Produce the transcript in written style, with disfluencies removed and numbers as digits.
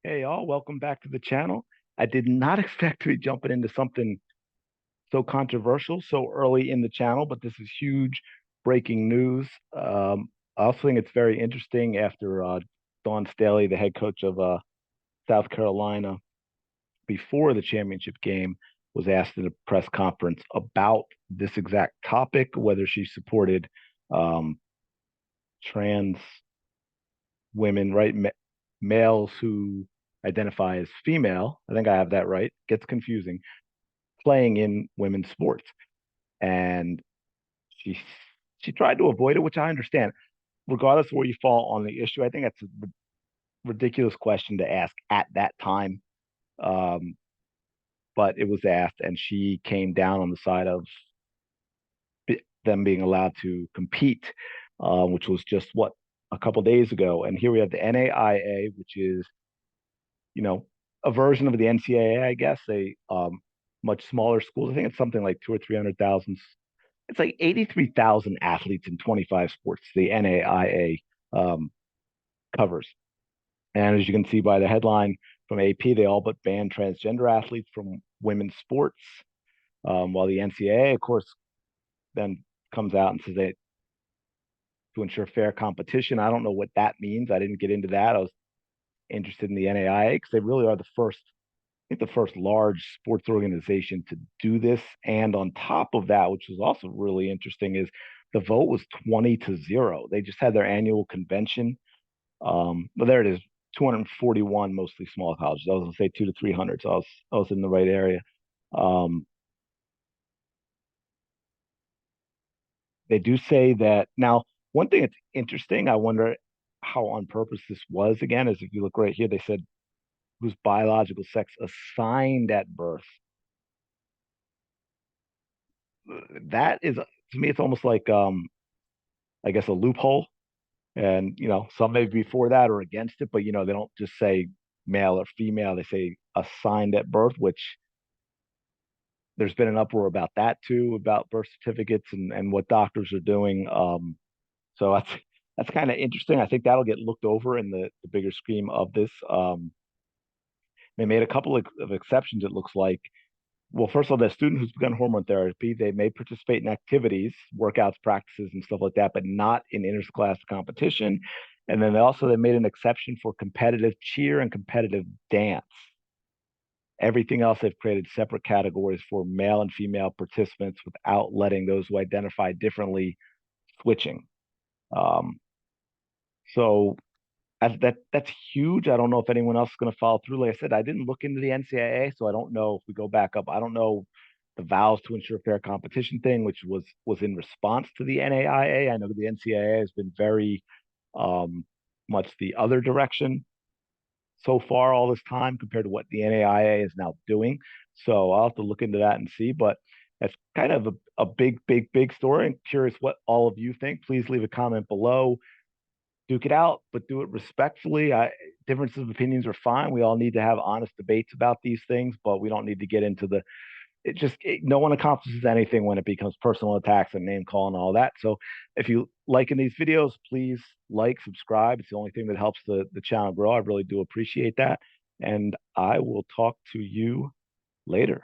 Hey, y'all, welcome back to the channel. I did not expect to be jumping into something so controversial so early in the channel, but this is huge breaking news. I also think it's very interesting after Dawn Staley, the head coach of South Carolina, before the championship game, was asked in a press conference about this exact topic, whether she supported um, trans women, right? Males who identify as female. I think I have that right. Gets confusing. Playing in women's sports, and she she tried to avoid it, which I understand. Regardless of where you fall on the issue, I think that's a ridiculous question to ask at that time. Um, but it was asked, and she came down on the side of them being allowed to compete, which was just what a couple days ago. And here we have the NAIA, which is you know, a version of the NCAA, I guess, a much smaller schools. I think it's something like two or 300,000. It's like 83,000 athletes in 25 sports. The NAIA covers, and as you can see by the headline from AP, they all but banned transgender athletes from women's sports. While the NCAA, of course, then comes out and says that to ensure fair competition. I don't know what that means. I didn't get into that. I was interested in the NAIA because they really are the first think the first large sports organization to do this. And on top of that, which was also really interesting, is the vote was 20-0. They just had their annual convention. But there it is, 241 mostly small colleges. I was gonna say 200 to 300, so I was in the right area. Um, they do say that now. One thing that's interesting, I wonder how on purpose this was again, is if you look right here, they said whose biological sex assigned at birth. That is to me, it's almost like I guess a loophole. And some may be for that or against it, but they don't just say male or female, they say assigned at birth, which there's been an uproar about that too, about birth certificates and what doctors are doing. So that's kind of interesting. I think that'll get looked over in the bigger scheme of this. They made a couple of exceptions, it looks like. Well, first of all, the student who's begun hormone therapy, they may participate in activities, workouts, practices, and stuff like that, but not in interscholastic competition. And then they made an exception for competitive cheer and competitive dance. Everything else, they've created separate categories for male and female participants without letting those who identify differently switching. Um, so that's huge. I don't know if anyone else is going to follow through. Like I said, I didn't look into the NCAA, so I don't know if we go back up. I don't know the vows to ensure fair competition thing, which was in response to the NAIA. I know the NCAA has been very um, much the other direction so far all this time compared to what the NAIA is now doing. So I'll have to look into that and see. But that's kind of a big, big, big story. I'm curious what all of you think. Please leave a comment below. Duke it out, but do it respectfully. Differences of opinions are fine. We all need to have honest debates about these things, but we don't need to get into no one accomplishes anything when it becomes personal attacks and name calling and all that. So if you liking these videos, please like, subscribe. It's the only thing that helps the channel grow. I really do appreciate that. And I will talk to you later.